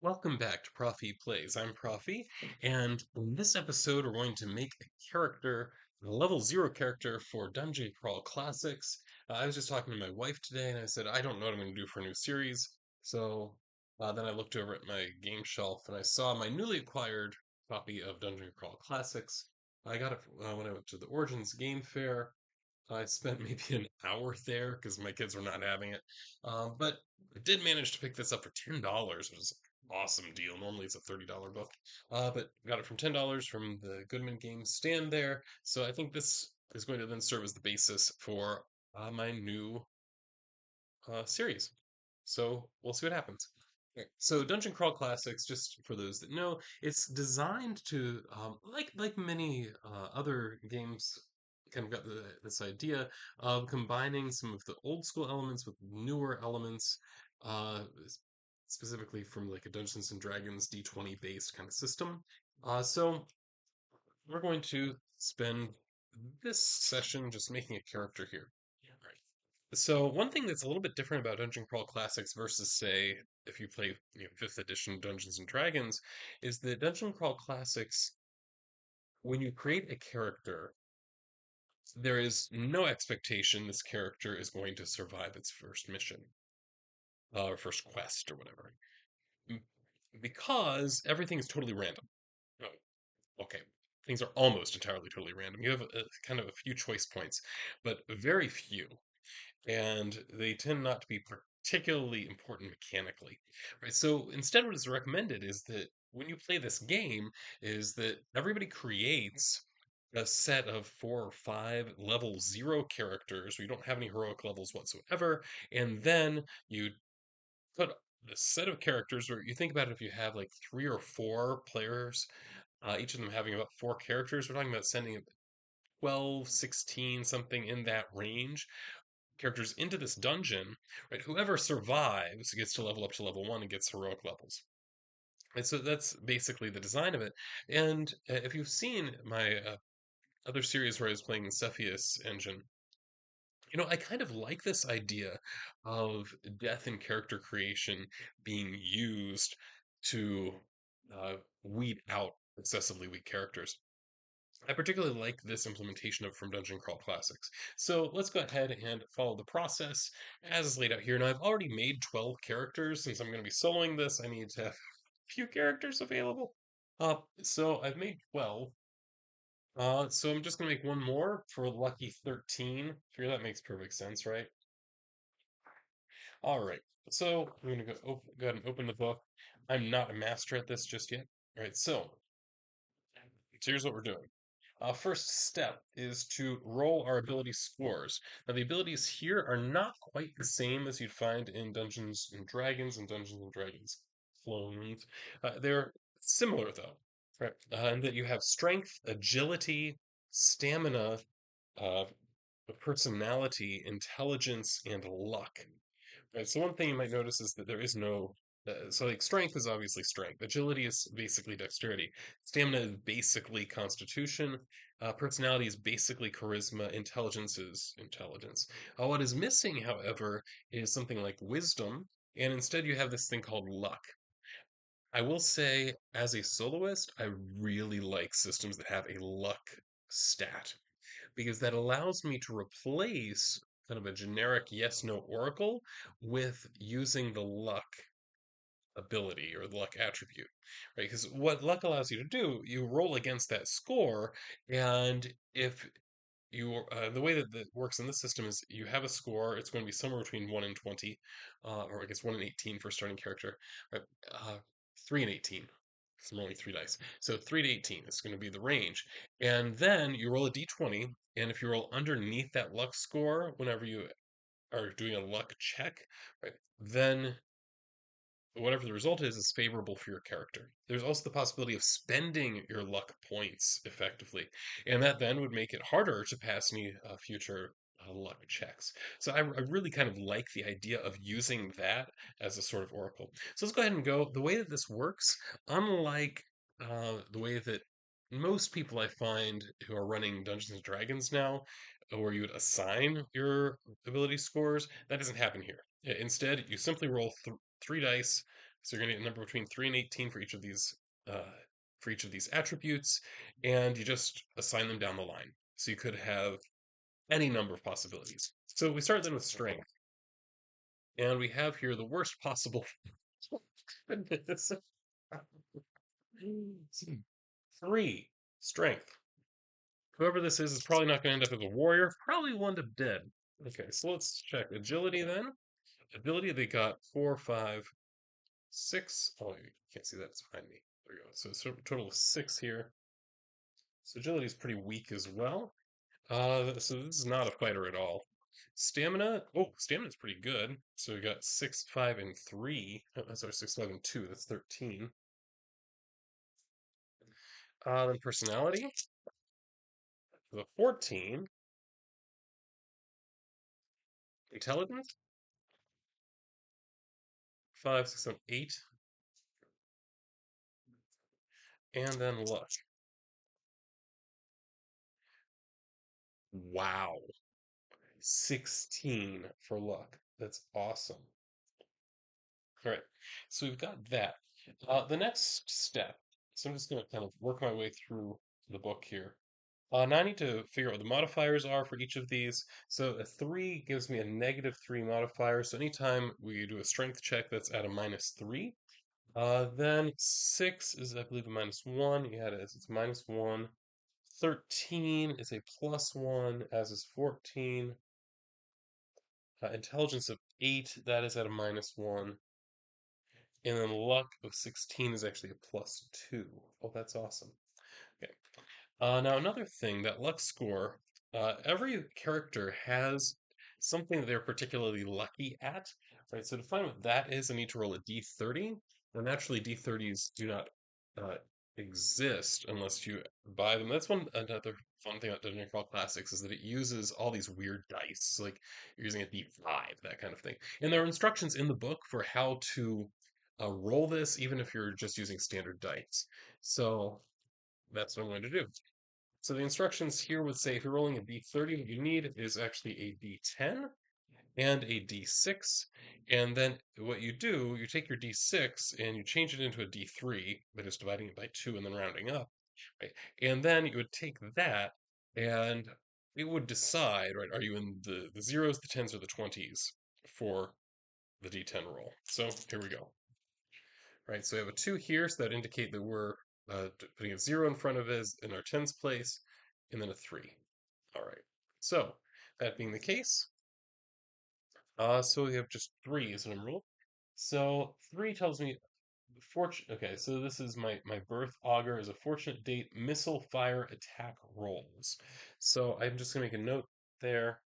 Welcome back to Prof E Plays. I'm Prof E, and in this episode, we're going to make a character, a level 0 character for Dungeon Crawl Classics. I was just talking to my wife today, and I said, I don't know what I'm going to do for a new series. So then I looked over at my game shelf, and I saw my newly acquired copy of Dungeon Crawl Classics. I got it when I went to the Origins Game Fair. I spent maybe an hour there because my kids were not having it. But I did manage to pick this up for $10, which is an awesome deal. Normally it's a $30 book. But got it from $10 from the Goodman Games stand there. So I think this is going to then serve as the basis for my new series. So we'll see what happens. Okay, so Dungeon Crawl Classics, just for those that know, it's designed to, like many other games, kind of got this idea of combining some of the old school elements with newer elements, specifically from like a Dungeons and Dragons D20 based kind of system. So we're going to spend this session just making a character here. So one thing that's a little bit different about Dungeon Crawl Classics versus, say, if you play 5th edition Dungeons and Dragons, is that Dungeon Crawl Classics, when you create a character, there is no expectation this character is going to survive its first mission or first quest or whatever, M- because everything is totally random. Oh, okay, things are almost entirely totally random. You have kind of a few choice points, but very few. And they tend not to be particularly important mechanically, right? So instead, what is recommended is that when you play this game, is that everybody creates a set of 4 or 5 level 0 characters where you don't have any heroic levels whatsoever, and then you put the set of characters where you think about it, if you have like 3 or 4 players, each of them having about 4 characters, we're talking about sending 12, 16, something in that range characters into this dungeon, right? Whoever survives gets to level up to level 1 and gets heroic levels. And so that's basically the design of it. And if you've seen my other series where I was playing the Cepheus engine, I kind of like this idea of death and character creation being used to weed out excessively weak characters. I particularly like this implementation of from Dungeon Crawl Classics. So let's go ahead and follow the process as is laid out here. Now I've already made 12 characters. Since I'm going to be soloing this, I need to have a few characters available. So I've made 12. So I'm just going to make one more for lucky 13. Figure that makes perfect sense, right? All right. So I'm going to go ahead and open the book. I'm not a master at this just yet. All right. So here's what we're doing. First step is to roll our ability scores. Now, the abilities here are not quite the same as you'd find in Dungeons and Dragons clones. They're similar, though, right? In that you have strength, agility, stamina, uh, personality, intelligence, and luck. Right. So one thing you might notice is that there is no. So like strength is obviously strength. Agility is basically dexterity. Stamina is basically constitution. Personality is basically charisma. Intelligence is intelligence. What is missing, however, is something like wisdom, and instead you have this thing called luck. I will say, as a soloist, I really like systems that have a luck stat because that allows me to replace kind of a generic yes no oracle with using the luck ability or the luck attribute, right? Because what luck allows you to do, you roll against that score, and if the way that works in this system is you have a score, it's going to be somewhere between 1 and 20, or I guess 1 and 18 for a starting character, right? Uh, 3 and 18. It's only 3 dice. So 3 to 18 is going to be the range. And then you roll a d20, and if you roll underneath that luck score whenever you are doing a luck check, right, then whatever the result is favorable for your character. There's also the possibility of spending your luck points effectively, and that then would make it harder to pass any future luck checks. So I really kind of like the idea of using that as a sort of oracle. So let's go ahead and go. The way that this works, unlike the way that most people I find who are running Dungeons and Dragons now, where you would assign your ability scores, that doesn't happen here. Instead, you simply roll 3 dice So you're going to get a number between 3 and 18 uh, for each of these attributes, and you just assign them down the line. So you could have any number of possibilities. So we start then with strength, and we have here the worst possible. Goodness. 3 strength. Whoever this is probably not going to end up as a warrior. Probably will end up dead. Okay, so let's check agility then. Ability, they got 4, 5, 6. Oh, you can't see that. It's behind me. There we go. So it's a total of 6 here. So agility is pretty weak as well. So this is not a fighter at all. Stamina. Oh, stamina is pretty good. So we got 6, 5, and 3. Oh, sorry, 6, 5, and 2. That's 13. Then personality. The 14. Intelligence. 5, 6, 7, 8. And then luck. Wow. 16 for luck. That's awesome. All right. So we've got that. The next step. So I'm just going to kind of work my way through the book here. Now I need to figure out what the modifiers are for each of these. So a 3 gives me a -3 modifier. So anytime we do a strength check, that's at a -3. Then 6 is, I believe, a -1. Yeah, it is. It's -1. 13 is a +1, as is 14. Intelligence of 8, that is at a -1. And then luck of 16 is actually a +2. Oh, that's awesome. Okay. Now, another thing, that luck score, every character has something that they're particularly lucky at, right? So to find what that is, I need to roll a d30. And naturally, d30s do not uh, exist unless you buy them. That's another fun thing about Dungeon Crawl Classics is that it uses all these weird dice, like you're using a d5, that kind of thing. And there are instructions in the book for how to roll this, even if you're just using standard dice. So that's what I'm going to do. So the instructions here would say if you're rolling a d30, what you need is actually a d10 and a d6. And then what you do, you take your d6 and you change it into a d3 by just dividing it by 2 and then rounding up. Right? And then you would take that and it would decide, right, are you in the zeros, the 10s, or the 20s for the d10 roll. So here we go. Right, so we have a 2 here, so that indicate that we're putting a 0 in front of it in our tens place, and then a 3. All right, so that being the case, so we have just 3 as an emerald. So 3 tells me fortune. Okay, so this is my birth augur is a fortunate date, missile fire attack rolls. So I'm just gonna make a note there.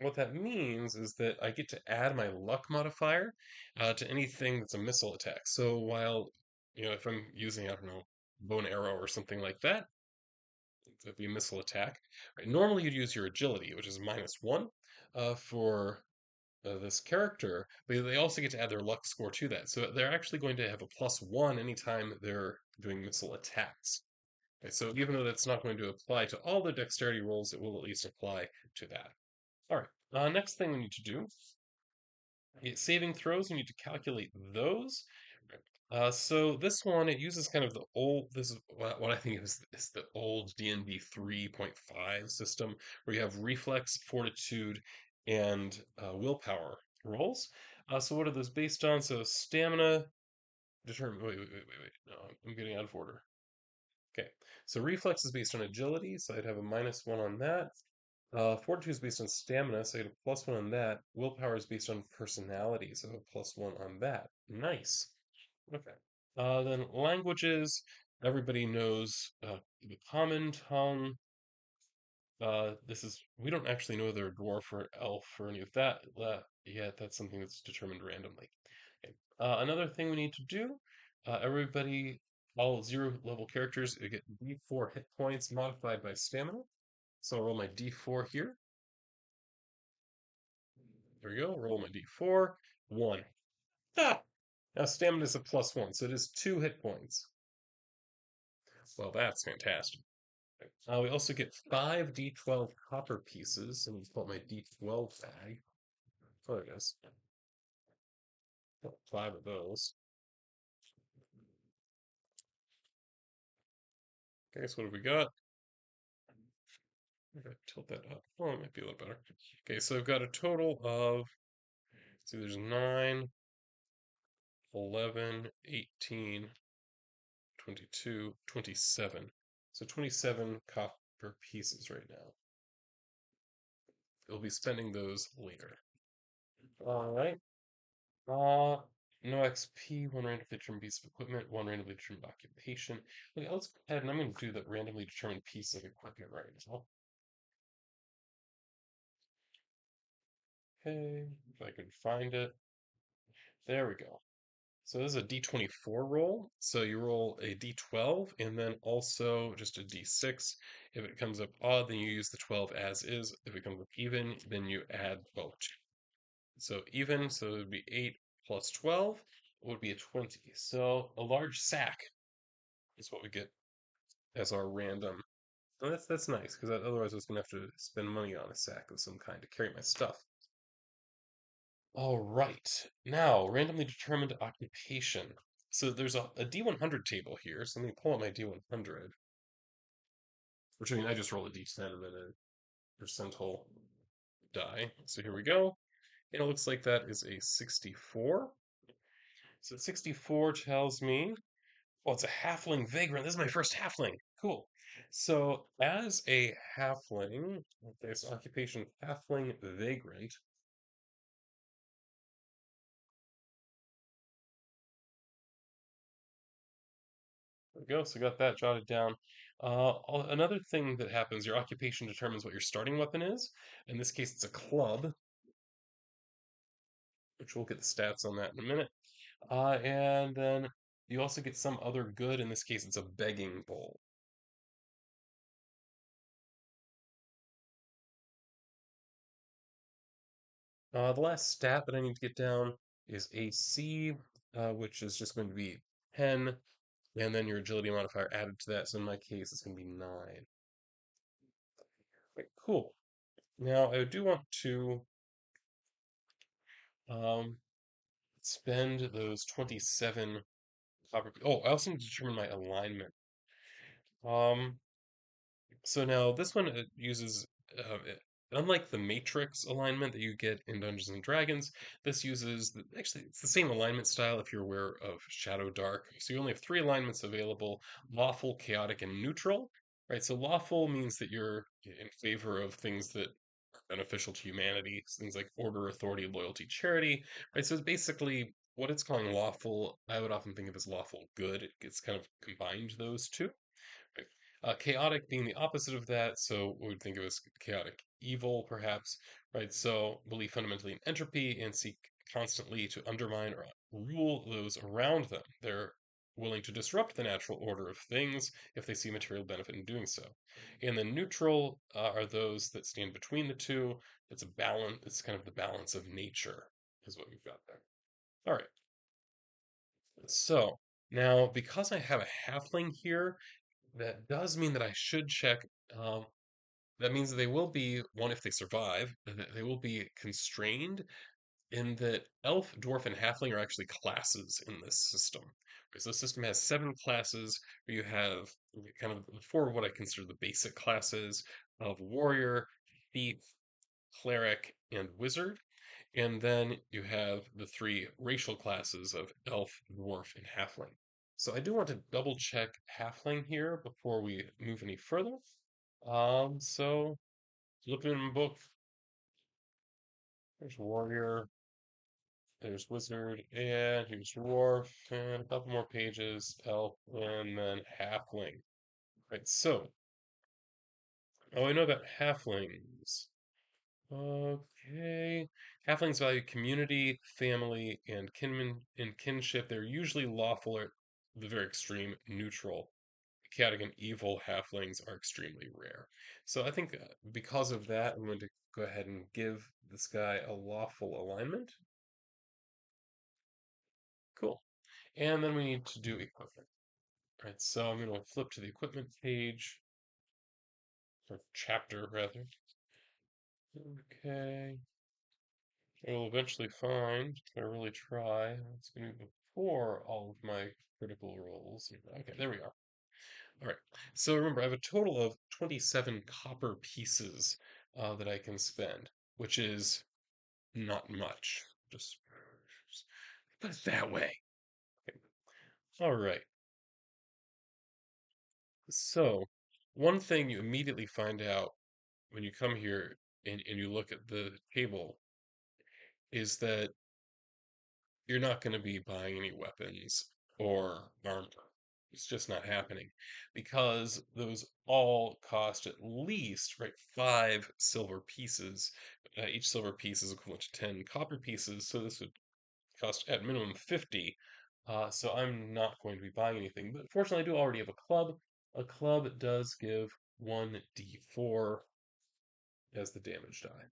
What that means is that I get to add my luck modifier to anything that's a missile attack. So while, if I'm using, I don't know, bow and arrow or something like that, that'd be a missile attack. Right? Normally you'd use your agility, which is -1 for this character, but they also get to add their luck score to that. So they're actually going to have a +1 anytime they're doing missile attacks. Right? So even though that's not going to apply to all the dexterity rolls, it will at least apply to that. All right. Next thing we need to do, saving throws. We need to calculate those. So this one, it uses kind of the old. This is what I think is the old D&D 3.5 system, where you have reflex, fortitude, and willpower rolls. So what are those based on? So stamina. Determine. Wait. No, I'm getting out of order. Okay. So reflex is based on agility, so I'd have a -1 on that. Fortitude is based on stamina, so you get a +1 on that. Willpower is based on personality, so a +1 on that. Nice. Okay. Then languages. Everybody knows the common tongue. We don't actually know whether dwarf or elf or any of that yet. That's something that's determined randomly. Okay. Another thing we need to do. Everybody, all 0 level characters, get D4 hit points modified by stamina. So I'll roll my D4 here. There we go. Roll my d4. 1. Ah! Now stamina is a +1, so it is 2 hit points. Well, that's fantastic. We also get 5 d12 copper pieces, and we call it my d12 bag. Oh, there it is. Got 5 of those. Okay, so what have we got? I'm gonna tilt that up. Oh, it might be a little better. Okay, so I've got a total of, let's see, there's 9, 11, 18, 22, 27. So 27 copper pieces right now. We'll be spending those later. All right. Uh, no XP, one randomly determined piece of equipment, one randomly determined occupation. Okay, let's go ahead and I'm going to do the randomly determined piece of equipment right now. Okay, if I can find it. There we go. So this is a D24 roll. So you roll a D12 and then also just a D6. If it comes up odd, then you use the 12 as is. If it comes up even, then you add both. So even, so it would be 8 plus 12 would be a 20. So a large sack is what we get as our random. And that's nice because otherwise I was gonna have to spend money on a sack of some kind to carry my stuff. All right. Now, randomly determined occupation. So there's a D100 table here. So let me pull up my D100. Which I mean, I just roll a D10 and then a percentile die. So here we go. And it looks like that is a 64. So 64 tells me, oh, it's a halfling vagrant. This is my first halfling. Cool. So as a halfling, okay, so occupation halfling vagrant. There we go. So got that jotted down. Another thing that happens, your occupation determines what your starting weapon is. In this case, it's a club, which we'll get the stats on that in a minute. And then you also get some other good. In this case, it's a begging bowl. The last stat that I need to get down is AC, which is just going to be 10, and then your agility modifier added to that. So in my case, it's going to be 9. Right, cool. Now, I do want to um, spend those 27 copper. Oh, I also need to determine my alignment. Um, so now this one uses, unlike the matrix alignment that you get in Dungeons and Dragons, this uses, actually, it's the same alignment style if you're aware of Shadow Dark. So you only have 3 alignments available: lawful, chaotic, and neutral. Right, so lawful means that you're in favor of things that are beneficial to humanity, so things like order, authority, loyalty, charity. Right, so it's basically what it's calling lawful. I would often think of as lawful good. It gets kind of combined those two. Right. Chaotic being the opposite of that, so we would think of as chaotic evil, perhaps, right? So believe fundamentally in entropy and seek constantly to undermine or rule those around them. They're willing to disrupt the natural order of things if they see material benefit in doing so. And then neutral are those that stand between the two. It's a balance. It's kind of the balance of nature, is what we've got there. All right. So now, because I have a halfling here, that does mean that I should check. Um, that means that they will be, one, if they survive, that they will be constrained in that elf, dwarf, and halfling are actually classes in this system. Okay, so the system has 7 classes, where you have kind of 4 of what I consider the basic classes of warrior, thief, cleric, and wizard. And then you have the 3 racial classes of elf, dwarf, and halfling. So I do want to double check halfling here before we move any further. So looking in the book, there's warrior, there's wizard, and here's dwarf, and a couple more pages, elf, and then halfling. Right, so, oh, I know that halflings. Okay. Halflings value community, family, and kinman and kinship. They're usually lawful or the very extreme neutral. Chaotic and evil halflings are extremely rare. So I think because of that, I'm going to go ahead and give this guy a lawful alignment. Cool. And then we need to do equipment. All right, so I'm going to flip to the equipment page, or chapter rather. Okay. I will eventually find, if I really try, it's going to be before all of my critical rolls. Okay, there we are. All right. So remember, I have a total of 27 copper pieces that I can spend, which is not much. Just put it that way. Okay. All right. So, one thing you immediately find out when you come here and you look at the table is that you're not going to be buying any weapons or armor. It's just not happening because those all cost at least, right, 5 silver pieces. Each silver piece is equivalent to 10 copper pieces, so this would cost at minimum 50. So I'm not going to be buying anything. But fortunately, I do already have a club. A club does give 1d4 as the damage die.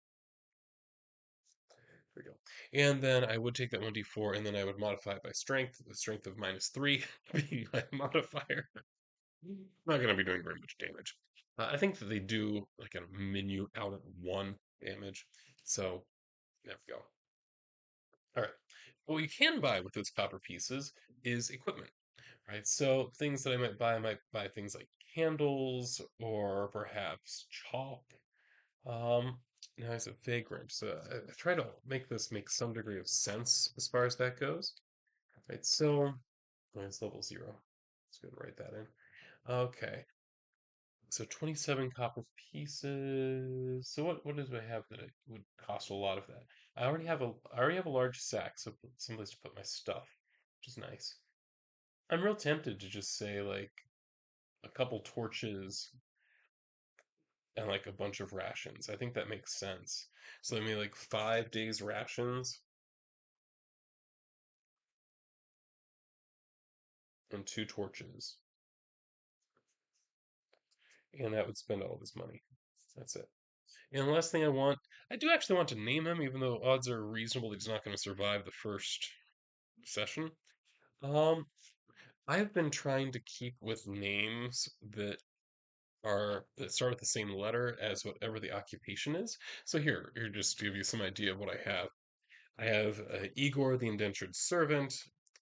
There we go. And then I would take that 1d4 and then I would modify it by strength, the strength of -3 being my modifier. Not going to be doing very much damage. I think that they do like a menu out at 1 damage. So there we go. All right. What you can buy with those copper pieces is equipment, right? So things that I might buy things like candles or perhaps chalk. Um, Now it's a vagrant. So I try to make this make some degree of sense as far as that goes. Right. So it's level 0. Let's go and write that in. Okay. So 27 copper pieces. So what does I have that it would cost a lot of that? I already have a large sack, so someplace to put my stuff, which is nice. I'm real tempted to just say like a couple torches and like a bunch of rations. I think that makes sense. So I mean like 5 days rations and 2 torches. And that would spend all of his money. That's it. And the last thing I do actually want to name him, even though odds are reasonable he's not going to survive the first session. Um, I've been trying to keep with names that start with the same letter as whatever the occupation is. So here, just to give you some idea of what I have. I have Igor the indentured servant,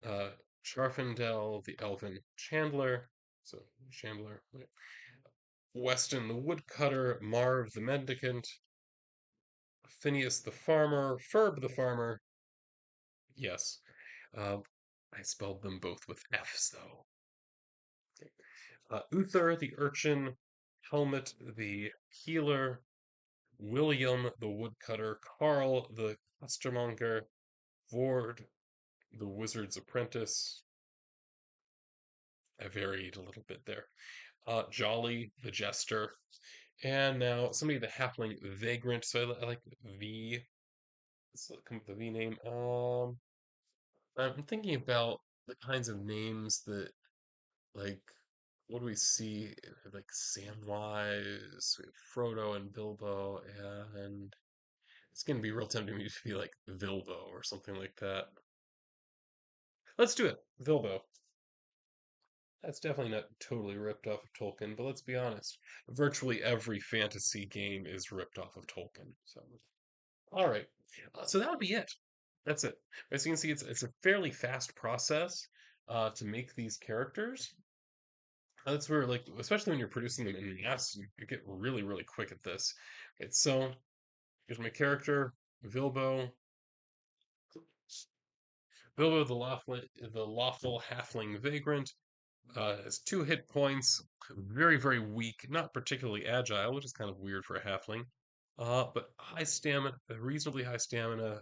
uh, Charfendel the elven chandler, so chandler, right. Weston the woodcutter, Marv the mendicant, Phineas the farmer, Ferb the farmer. Yes, uh, I spelled them both with F's though. Uther the urchin, Helmet the healer, William the woodcutter, Carl the costermonger, Vord the wizard's apprentice. I varied a little bit there. Jolly the jester, and now somebody the halfling vagrant. So I like V. Let's come up with the V name. I'm thinking about the kinds of names that like what do we see? Like Samwise, we have Frodo and Bilbo, and it's gonna be real tempting me to be like Vilbo or something like that. Let's do it, Vilbo. That's definitely not totally ripped off of Tolkien, but let's be honest. Virtually every fantasy game is ripped off of Tolkien. So, all right. So that would be it. That's it. As you can see, it's a fairly fast process to make these characters. That's where, like, especially when you're producing them in mass, you get really, really quick at this. Okay, so here's my character, Vilbo. Bilbo the lawful halfling vagrant, has 2 hit points, very, very weak, not particularly agile, which is kind of weird for a halfling. But high stamina, reasonably high stamina,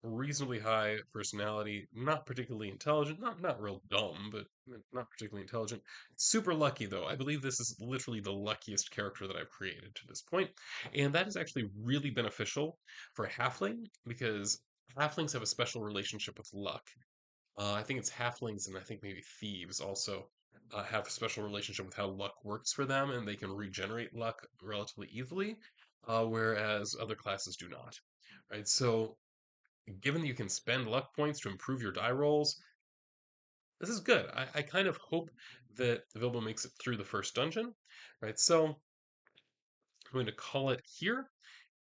reasonably high personality, not particularly intelligent, not real dumb, but not particularly intelligent. Super lucky though. I believe this is literally the luckiest character that I've created to this point, and that is actually really beneficial for a halfling because halflings have a special relationship with luck. I think it's halflings and I think maybe thieves also have a special relationship with how luck works for them, and they can regenerate luck relatively easily, whereas other classes do not. Right, so given that you can spend luck points to improve your die rolls, this is good. I kind of hope that Vilbo makes it through the first dungeon. Right, so I'm going to call it here,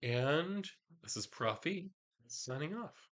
and this is Prof E. Signing off.